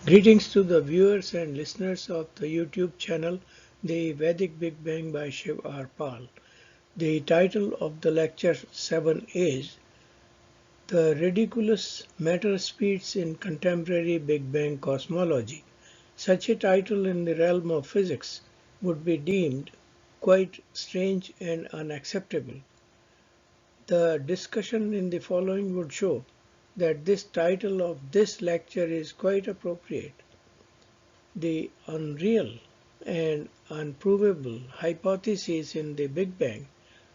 Greetings to the viewers and listeners of the YouTube channel The Vedic Big Bang by Shiv R. Pal. The title of the lecture 7 is The Ridiculous Matter Speeds in Contemporary Big Bang Cosmology. Such a title in the realm of physics would be deemed quite strange and unacceptable. The discussion in the following would show that this title of this lecture is quite appropriate. The unreal and unprovable hypotheses in the Big Bang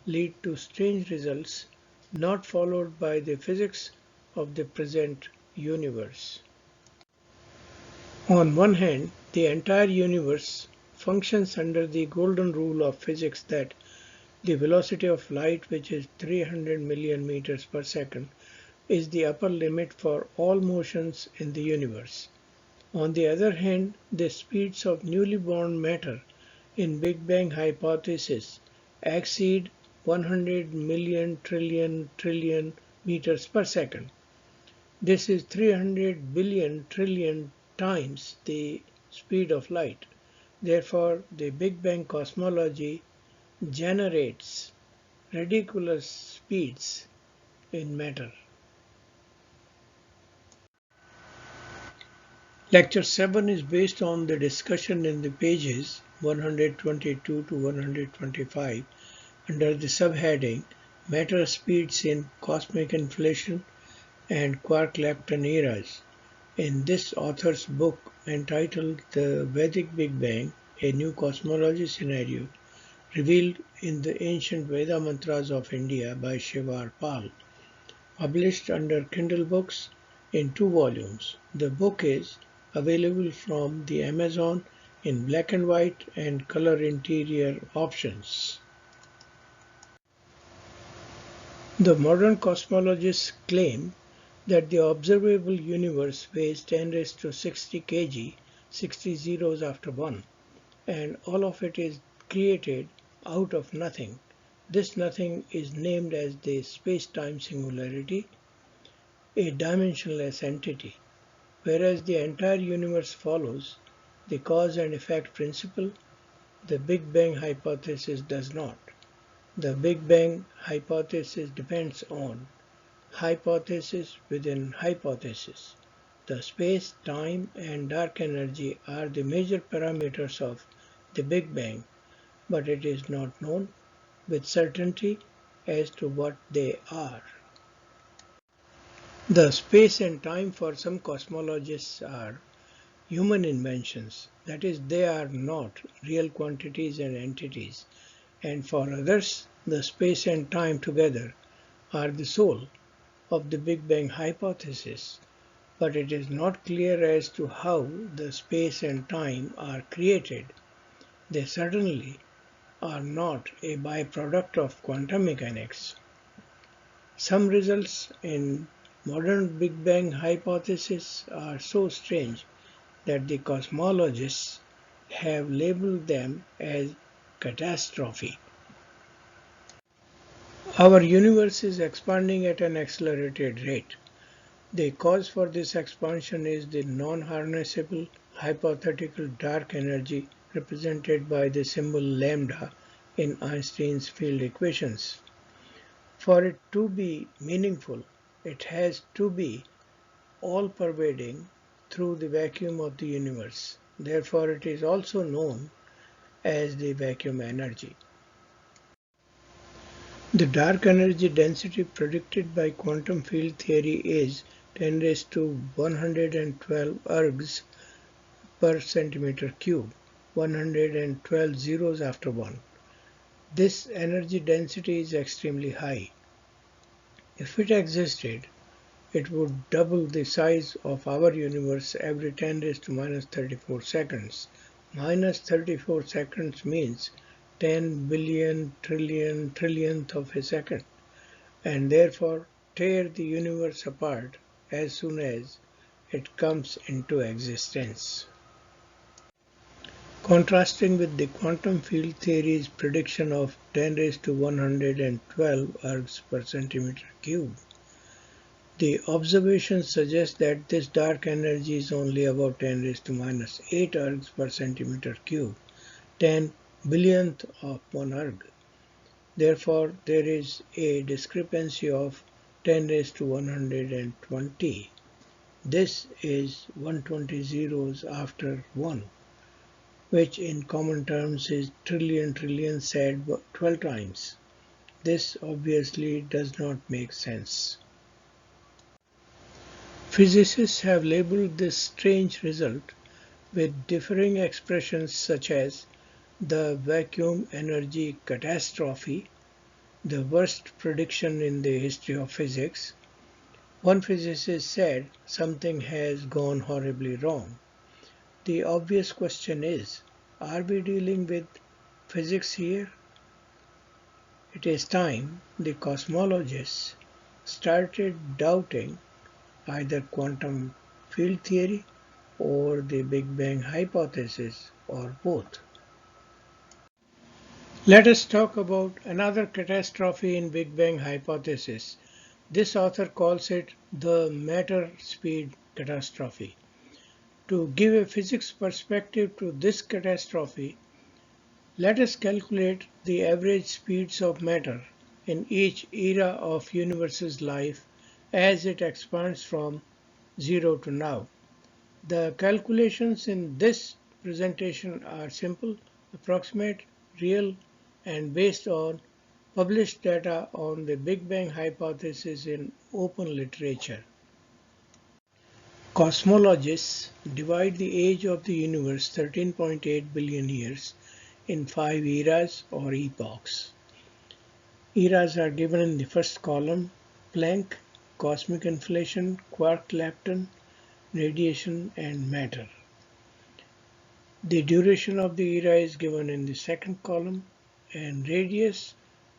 lead to strange results not followed by the physics of the present universe. On one hand, the entire universe functions under the golden rule of physics that the velocity of light, which is 300 million meters per second, is the upper limit for all motions in the universe. On the other hand, the speeds of newly born matter in Big Bang hypothesis exceed 100 million trillion meters per second. This is 300 billion trillion times the speed of light. Therefore, the Big Bang cosmology generates ridiculous speeds in matter. Lecture 7 is based on the discussion in the pages 122 to 125 under the subheading Matter Speeds in Cosmic Inflation and Quark-Lepton Eras. In this author's book entitled The Vedic Big Bang, A New Cosmology Scenario, revealed in the Ancient Veda Mantras of India by Shiv R. Pal, published under Kindle Books in 2 volumes. The book is available from the Amazon in black and white and color interior options. The modern cosmologists claim that the observable universe weighs 10 raised to 60 kg, 60 zeros after 1, and all of it is created out of nothing. This nothing is named as the space-time singularity, a dimensionless entity. Whereas the entire universe follows the cause and effect principle, the Big Bang hypothesis does not. The Big Bang hypothesis depends on hypothesis within hypothesis. The space, time, and dark energy are the major parameters of the Big Bang, but it is not known with certainty as to what they are. The space and time for some cosmologists are human inventions, that is, they are not real quantities and entities, and for others, the space and time together are the soul of the Big Bang hypothesis, but it is not clear as to how the space and time are created. They certainly are not a byproduct of quantum mechanics. Some results in modern Big Bang hypothesis are so strange that the cosmologists have labeled them as catastrophe. Our universe is expanding at an accelerated rate. The cause for this expansion is the non-harnessable hypothetical dark energy represented by the symbol lambda in Einstein's field equations. For it to be meaningful, it has to be all-pervading through the vacuum of the universe. Therefore, it is also known as the vacuum energy. The dark energy density predicted by quantum field theory is 10 raised to 112 ergs per centimeter cube, 112 zeros after 1. This energy density is extremely high. If it existed, it would double the size of our universe every 10 raised to minus 34 seconds. Minus 34 seconds means 10 billion trillion trillionth of a second, and therefore tear the universe apart as soon as it comes into existence. Contrasting with the quantum field theory's prediction of 10 raised to 112 ergs per centimeter cube, The observations suggest that this dark energy is only about 10 raised to minus 8 ergs per centimeter cube, 10 billionth of 1 erg. Therefore, there is a discrepancy of 10 raised to 120. This is 120 zeros after 1, which in common terms is trillion said 12 times. This obviously does not make sense. Physicists have labeled this strange result with differing expressions such as the vacuum energy catastrophe, the worst prediction in the history of physics. One physicist said something has gone horribly wrong. The obvious question is, are we dealing with physics here? It is time the cosmologists started doubting either quantum field theory or the Big Bang hypothesis or both. Let us talk about another catastrophe in Big Bang hypothesis. This author calls it the matter-speed catastrophe. To give a physics perspective to this catastrophe, let us calculate the average speeds of matter in each era of universe's life as it expands from 0 to now. The calculations in this presentation are simple, approximate, real, and based on published data on the Big Bang hypothesis in open literature. Cosmologists divide the age of the universe 13.8 billion years in 5 eras or epochs. Eras are given in the first column: Planck, cosmic inflation, quark-lepton, radiation, and matter. The duration of the era is given in the second column, and radius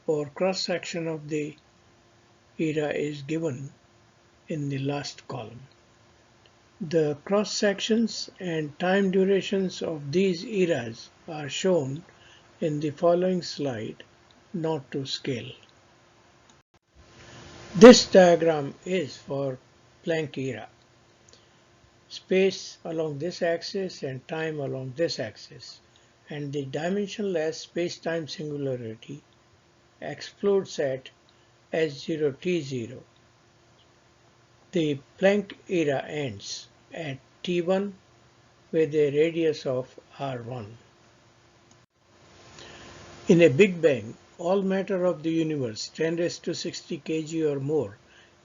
or cross-section of the era is given in the last column. The cross-sections and time durations of these eras are shown in the following slide, not to scale. This diagram is for Planck era. Space along this axis and time along this axis, and the dimensionless space-time singularity explodes at S0 T0. The Planck era ends at T1 with a radius of R1. In a Big Bang, all matter of the universe 10 raised to 60 kg or more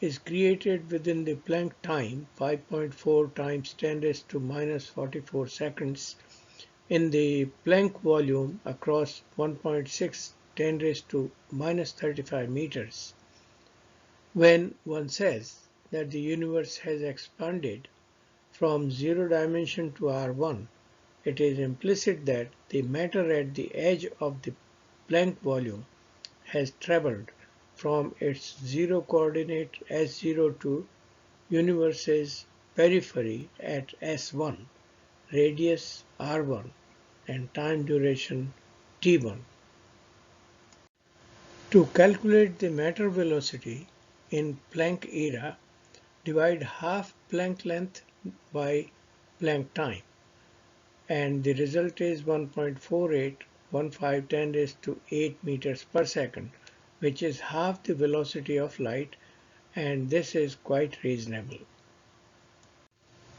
is created within the Planck time 5.4 times 10 raised to minus 44 seconds in the Planck volume across 1.6 10 raised to minus 35 meters. When one says that the universe has expanded from 0 dimension to R1, it is implicit that the matter at the edge of the Planck volume has traveled from its 0 coordinate S0 to universe's periphery at S1, radius R1, and time duration T1. To calculate the matter velocity in Planck era, divide half Planck length by Planck time, and the result is 1.4815 10 raised to 8 meters per second, which is half the velocity of light, and this is quite reasonable.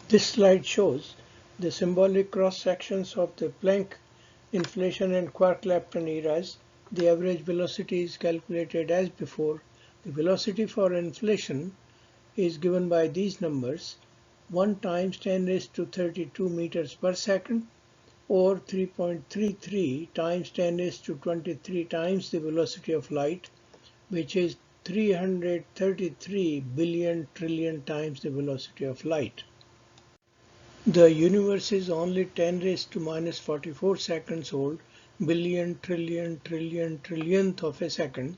This slide shows the symbolic cross-sections of the Planck, inflation, and quark-lepton eras. The average velocity is calculated as before. The velocity for inflation is given by these numbers: 1 times 10 raised to 32 meters per second, or 3.33 times 10 raised to 23 times the velocity of light, which is 333 billion trillion times the velocity of light. The universe is only 10 raised to minus 44 seconds old, billion trillion trillion trillionth of a second,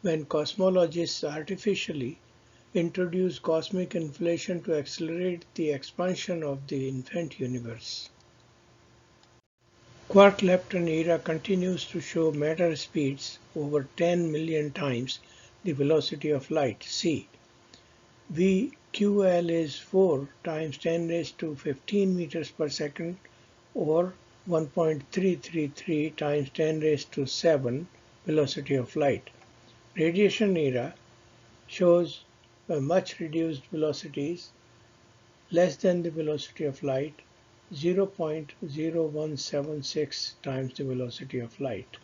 when cosmologists artificially introduce cosmic inflation to accelerate the expansion of the infant universe. Quark-lepton era continues to show matter speeds over 10 million times the velocity of light, c. VQL is 4 times 10 raised to 15 meters per second, or 1.333 times 10 raised to 7 velocity of light. Radiation era shows much reduced velocities, less than the velocity of light, 0.0176 times the velocity of light.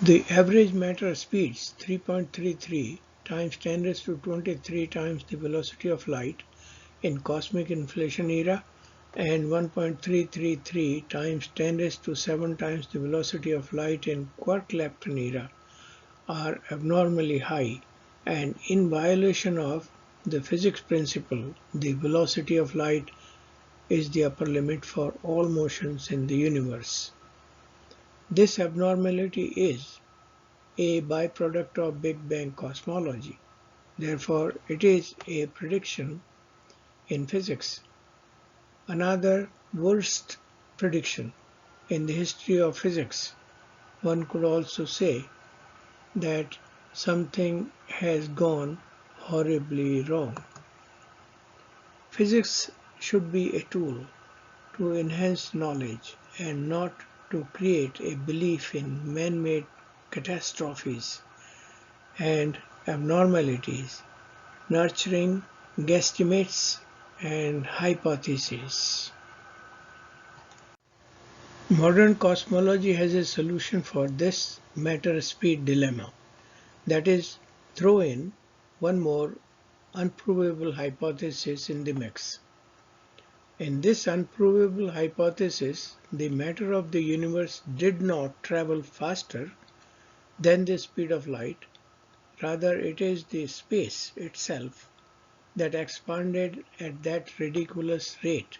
The average matter speeds 3.33 times 10 raised to 23 times the velocity of light in cosmic inflation era, and 1.333 times 10 raised to 7 times the velocity of light in quark-lepton era are abnormally high, and in violation of the physics principle, the velocity of light is the upper limit for all motions in the universe. This abnormality is a byproduct of Big Bang cosmology. Therefore, it is a prediction in physics. Another worst prediction in the history of physics. One could also say that something has gone horribly wrong. Physics should be a tool to enhance knowledge and not to create a belief in man-made catastrophes and abnormalities, nurturing guesstimates and hypotheses. Modern cosmology has a solution for this matter-speed dilemma. That is, throw in one more unprovable hypothesis in the mix. In this unprovable hypothesis, the matter of the universe did not travel faster than the speed of light. Rather, it is the space itself that expanded at that ridiculous rate,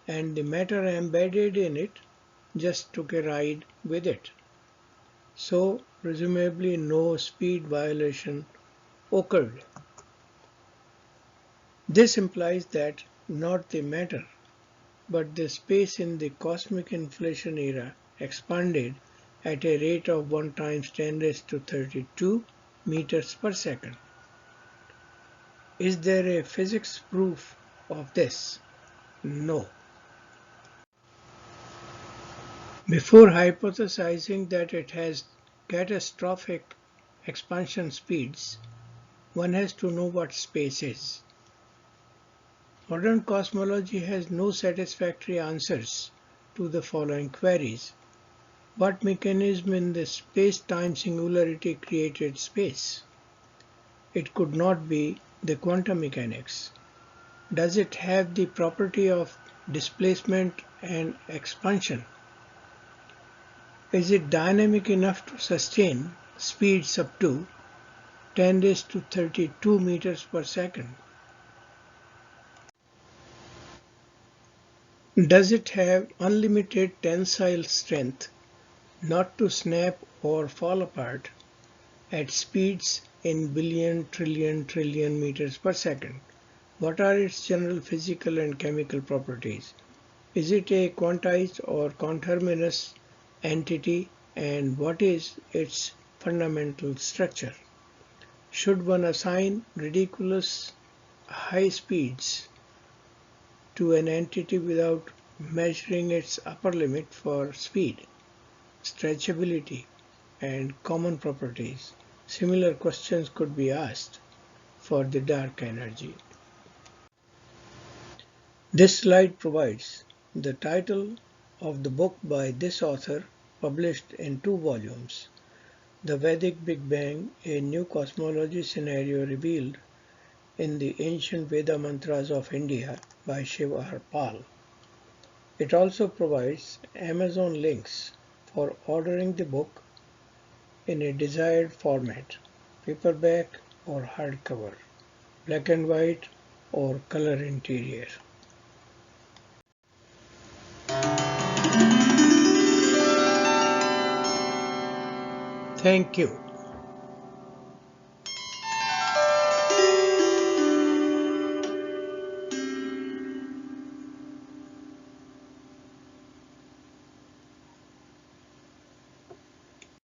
and the matter embedded in it just took a ride with it. So, presumably no speed violation occurred. This implies that not the matter, but the space in the cosmic inflation era expanded at a rate of 1 times 10 raised to 32 meters per second. Is there a physics proof of this? No. Before hypothesizing that it has catastrophic expansion speeds, one has to know what space is. Modern cosmology has no satisfactory answers to the following queries. What mechanism in the space-time singularity created space? It could not be the quantum mechanics. Does it have the property of displacement and expansion? Is it dynamic enough to sustain speeds up to 10 raised to 32 meters per second? Does it have unlimited tensile strength not to snap or fall apart at speeds in billion, trillion meters per second? What are its general physical and chemical properties? Is it a quantized or conterminous entity, and what is its fundamental structure? Should one assign ridiculous high speeds to an entity without measuring its upper limit for speed, stretchability, and common properties? Similar questions could be asked for the dark energy. This slide provides the title of the book by this author, published in 2 volumes, The Vedic Big Bang, a New Cosmology Scenario Revealed in the Ancient Veda Mantras of India by Shiv R. Pal. It also provides Amazon links for ordering the book in a desired format, paperback or hardcover, black and white or color interior. Thank you.